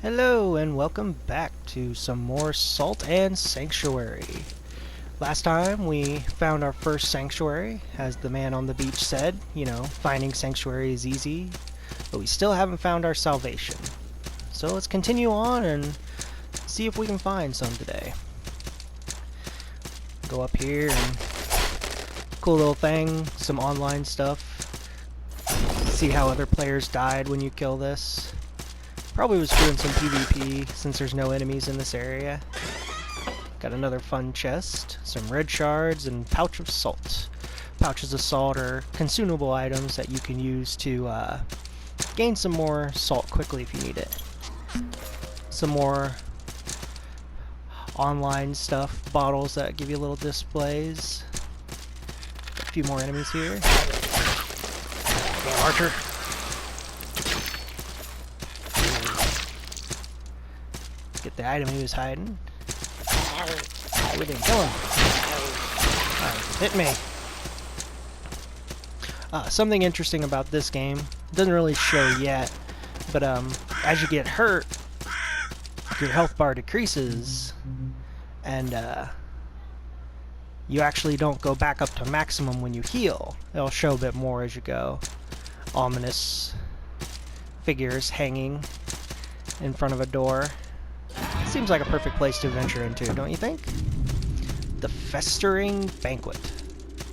Hello and welcome back to some more Salt and Sanctuary. Last time we found our first sanctuary, as the man on the beach said. You know, finding sanctuary is easy, but we still haven't found our salvation. So let's continue on and see if we can find some today. Go up here and cool little thing, some online stuff. See how other players died when you kill this. Probably was doing some PvP since there's no enemies in this area. Got another fun chest, some red shards, and pouch of salt. Pouches of salt are consumable items that you can use to gain some more salt quickly if you need it. Some more online stuff, bottles that give you little displays. A few more enemies here. Damn archer. Get the item he was hiding. We didn't kill him. Hit me. Something interesting about this game, doesn't really show yet, but as you get hurt, your health bar decreases, and you actually don't go back up to maximum when you heal. It'll show a bit more as you go. Ominous figures hanging in front of a door. Seems like a perfect place to venture into, don't you think? The Festering Banquet.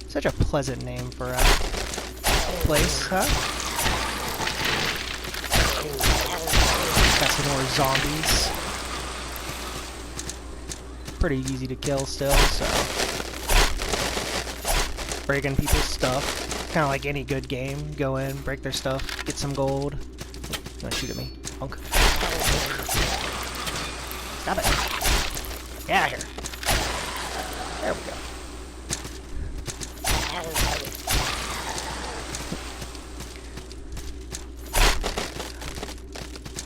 Such a pleasant name for a place, huh? Got some more zombies. Pretty easy to kill still, so... breaking people's stuff. Kind of like any good game. Go in, break their stuff, get some gold. Don't shoot at me, punk. Stop it. Get out of here. There we go.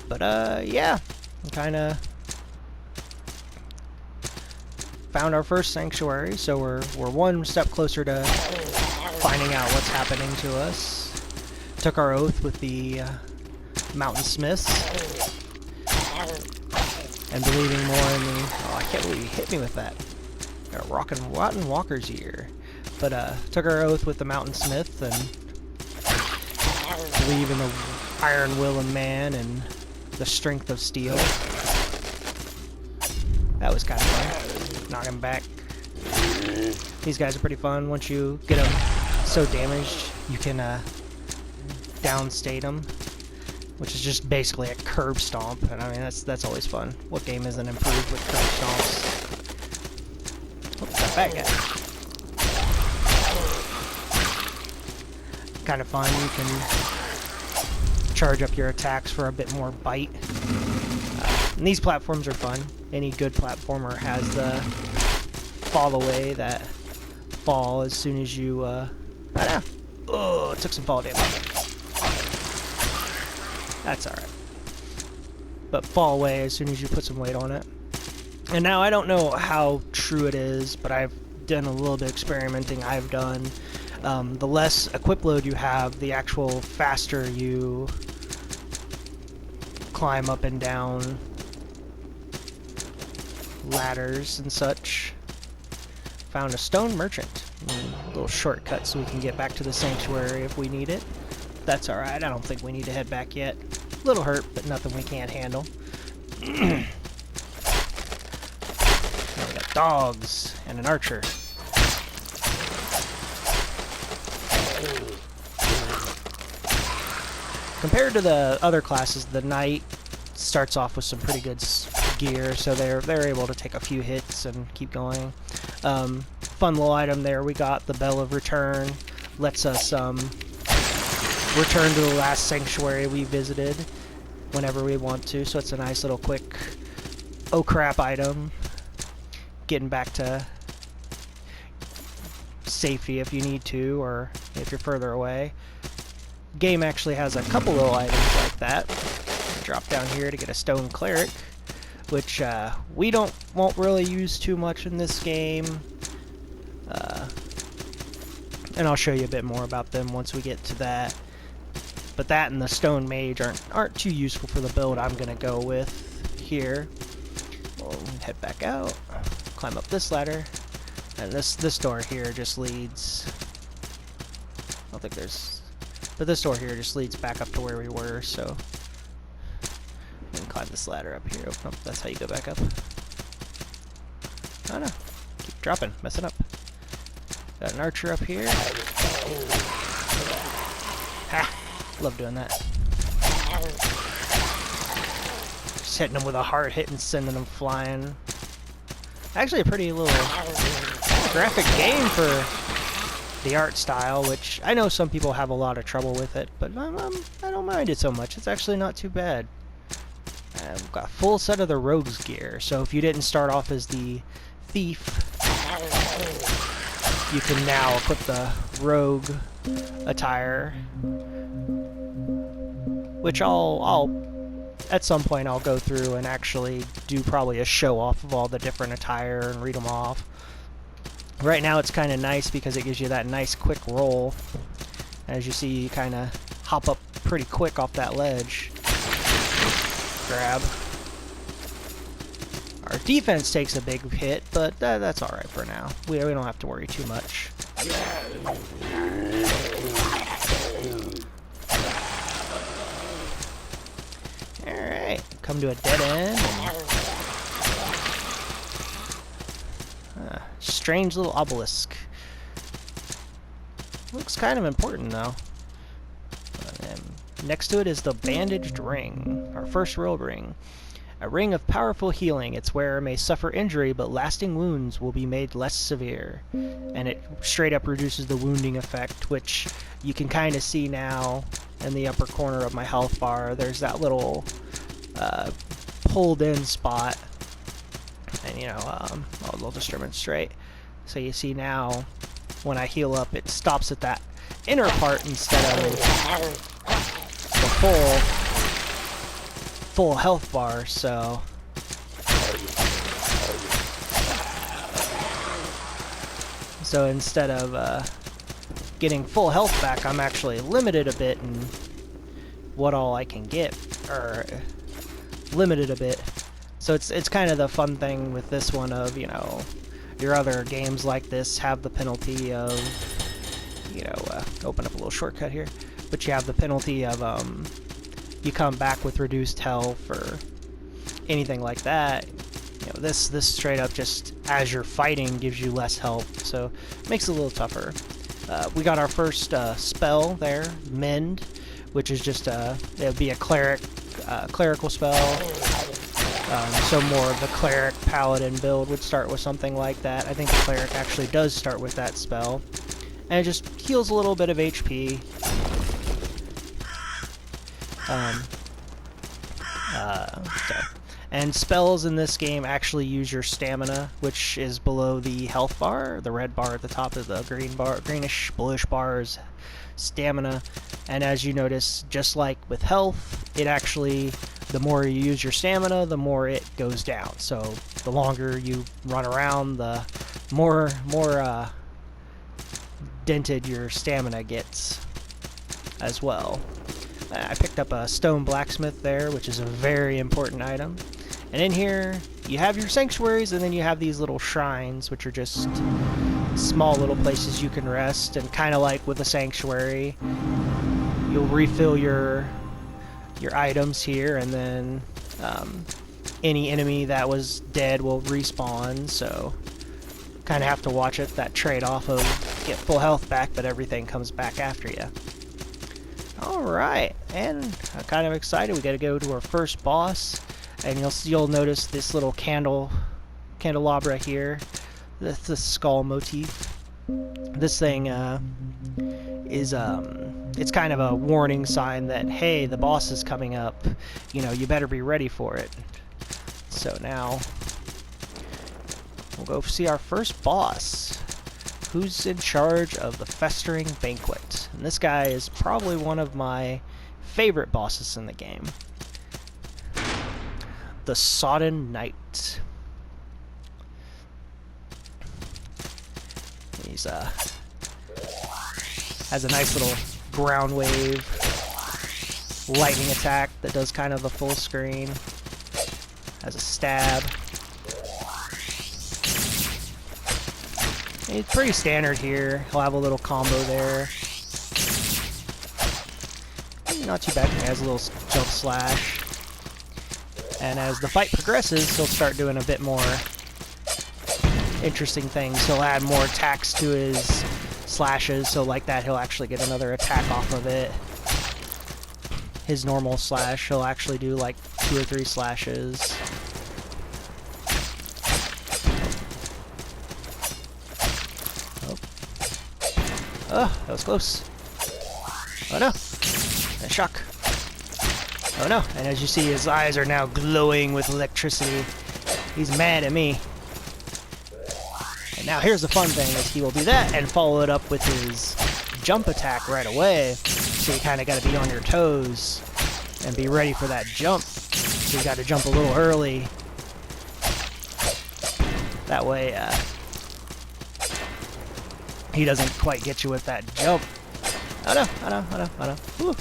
But, yeah. Kinda found our first sanctuary, so we're one step closer to finding out what's happening to us. Took our oath with the mountain smiths. And believing more in the... oh, I can't believe he hit me with that. Got a rotten walker's ear. But, took our oath with the mountain smith and believe in the iron will of man and the strength of steel. That was kind of fun. Knock him back. These guys are pretty fun. Once you get them so damaged, you can, downstate them. Which is just basically a curb stomp, and I mean that's always fun. What game isn't improved with curb stomps? What's that bad guy? Kind of fun. You can charge up your attacks for a bit more bite. And these platforms are fun. Any good platformer has the fall away, that fall as soon as you oh, it took some fall damage. That's alright. But fall away as soon as you put some weight on it. And now I don't know how true it is, but I've done a little bit of experimenting I've done. The less equip load you have, the actual faster you climb up and down ladders and such. Found a stone merchant. A little shortcut so we can get back to the sanctuary if we need it. That's alright, I don't think we need to head back yet. A little hurt, but nothing we can't handle. Now we got dogs and an archer. Compared to the other classes, the knight starts off with some pretty good gear, so they're able to take a few hits and keep going. Fun little item there, we got the Bell of Return. Lets us return to the last sanctuary we visited whenever we want to, so it's a nice little quick oh crap item. Getting back to safety if you need to, or if you're further away. Game actually has a couple little items like that. Drop down here to get a stone cleric, which we won't really use too much in this game. And I'll show you a bit more about them once we get to that. But that and the stone mage aren't too useful for the build I'm gonna go with here. We'll head back out, climb up this ladder, and this door here just leads. I don't think there's, but this door here just leads back up to where we were. So, and climb this ladder up here. Oh, that's how you go back up. Oh no, keep dropping, messing up. Got an archer up here. Ha! Love doing that. Just hitting them with a hard hit and sending them flying. Actually a pretty little graphic game for the art style, which I know some people have a lot of trouble with it, but I don't mind it so much. It's actually not too bad. I've got a full set of the rogue's gear, so if you didn't start off as the thief, you can now equip the rogue attire, which I'll at some point I'll go through and actually do probably a show off of all the different attire and read them off. Right now it's kind of nice because it gives you that nice quick roll. As you see, you kind of hop up pretty quick off that ledge. Grab. Our defense takes a big hit, but that's alright for now. We don't have to worry too much. Alright, come to a dead end. Strange little obelisk. Looks kind of important though. Next to it is the bandaged ring, our first world ring. A ring of powerful healing. Its wearer may suffer injury, but lasting wounds will be made less severe. And it straight up reduces the wounding effect, which you can kind of see now in the upper corner of my health bar. There's that little pulled in spot. And you know, I'll just demonstrate. So you see now, when I heal up, it stops at that inner part instead of the full health bar. So instead of getting full health back, I'm actually limited a bit in what all I can get, or limited a bit. So it's kind of the fun thing with this one of, you know, your other games like this have the penalty of, you know, open up a little shortcut here, but you have the penalty of you come back with reduced health or anything like that. You know, this straight up just as you're fighting gives you less health, so it makes it a little tougher. We got our first spell there, Mend, which is just it would be a clerical spell. So more of the cleric paladin build would start with something like that. I think the cleric actually does start with that spell, and it just heals a little bit of HP. And spells in this game actually use your stamina, which is below the health bar. The red bar at the top of the green bar, greenish bluish bar is stamina. And as you notice, just like with health, it actually, the more you use your stamina, the more it goes down. So the longer you run around, the more dented your stamina gets as well. I picked up a stone blacksmith there, which is a very important item. And in here, you have your sanctuaries, and then you have these little shrines, which are just small little places you can rest. And kind of like with a sanctuary, you'll refill your items here, and then any enemy that was dead will respawn. So kind of have to watch it, that trade-off of get full health back, but everything comes back after you. Alright, and I'm kind of excited. We got to go to our first boss, and you'll notice this little candelabra here. That's the skull motif. This thing is it's kind of a warning sign that, hey, the boss is coming up. You know, you better be ready for it. So now we'll go see our first boss, who's in charge of the Festering Banquet. And this guy is probably one of my favorite bosses in the game. The Sodden Knight. He's has a nice little ground wave. lightning attack that does kind of a full screen. Has a stab. It's pretty standard here. He'll have a little combo there. Not too bad. He has a little jump slash. And as the fight progresses, he'll start doing a bit more interesting things. He'll add more attacks to his slashes, so like that he'll actually get another attack off of it. His normal slash, he'll actually do like 2 or 3 slashes. Oh, that was close. Oh no. And shock. Oh no. And as you see, his eyes are now glowing with electricity. He's mad at me. And now here's the fun thing, is he will do that and follow it up with his jump attack right away. So you kind of got to be on your toes and be ready for that jump. So you got to jump a little early. That way, he doesn't quite get you with that jump. Oh no, oh no, oh no, oh no. Woo.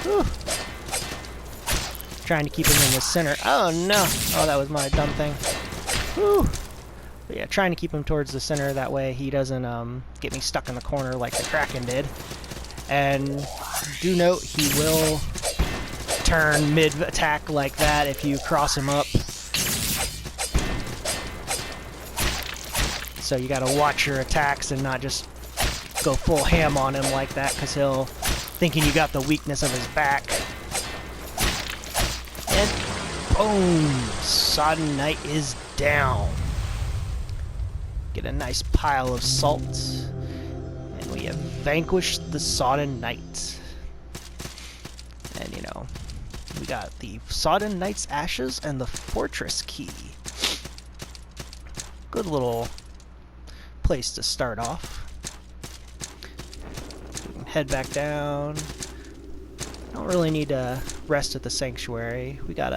Woo. Trying to keep him in the center. Oh no! Oh, that was my dumb thing. Woo. But yeah, trying to keep him towards the center, that way he doesn't get me stuck in the corner like the Kraken did. And do note, he will turn mid-attack like that if you cross him up. So you gotta watch your attacks and not just go full ham on him like that, because he'll thinking you got the weakness of his back. And boom! Sodden Knight is down. Get a nice pile of salt. And we have vanquished the Sodden Knight. And you know, we got the Sodden Knight's ashes and the fortress key. Good little place to start off. Head back down. Don't really need to rest at the sanctuary. We got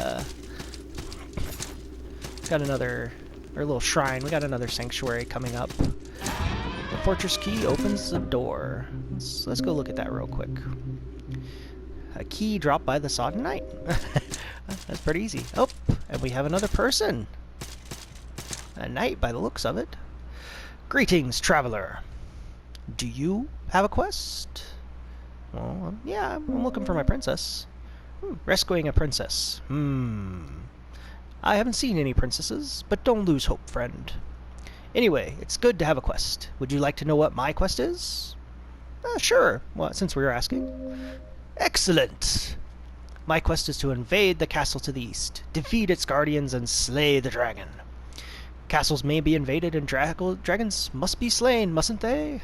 another, or a little shrine. We got another sanctuary coming up. The fortress key opens the door. Let's go look at that real quick. A key dropped by the Sodden Knight. That's pretty easy. Oh, and we have another person. A knight by the looks of it. Greetings, traveler. Do you have a quest? Well, yeah, I'm looking for my princess. Rescuing a princess. I haven't seen any princesses, but don't lose hope, friend. Anyway, it's good to have a quest. Would you like to know what my quest is? Sure, well, since we were asking. Excellent! My quest is to invade the castle to the east, defeat its guardians, and slay the dragon. Castles may be invaded and dragons must be slain, mustn't they?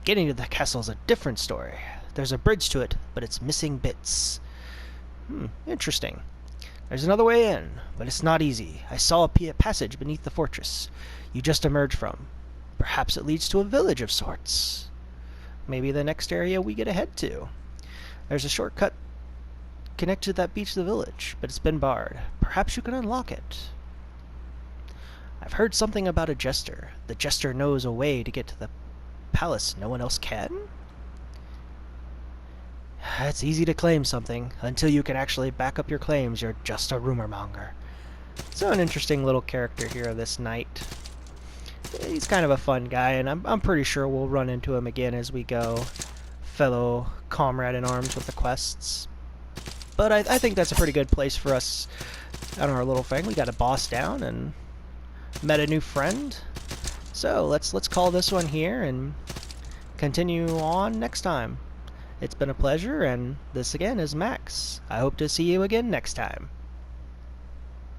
Getting to the castle is a different story. There's a bridge to it, but it's missing bits. Interesting. There's another way in, but it's not easy. I saw a passage beneath the fortress you just emerged from. Perhaps it leads to a village of sorts. Maybe the next area we get to head to. There's a shortcut connected to that beach to the village, but it's been barred. Perhaps you can unlock it. I've heard something about a jester. The jester knows a way to get to the palace no one else can? It's easy to claim something. Until you can actually back up your claims, you're just a rumor monger. So an interesting little character here, this knight. He's kind of a fun guy, and I'm pretty sure we'll run into him again as we go. Fellow comrade in arms with the quests. But I think that's a pretty good place for us on our little thing. We got a boss down and met a new friend. So let's call this one here and continue on next time. It's been a pleasure, and this again is Max. I hope to see you again next time.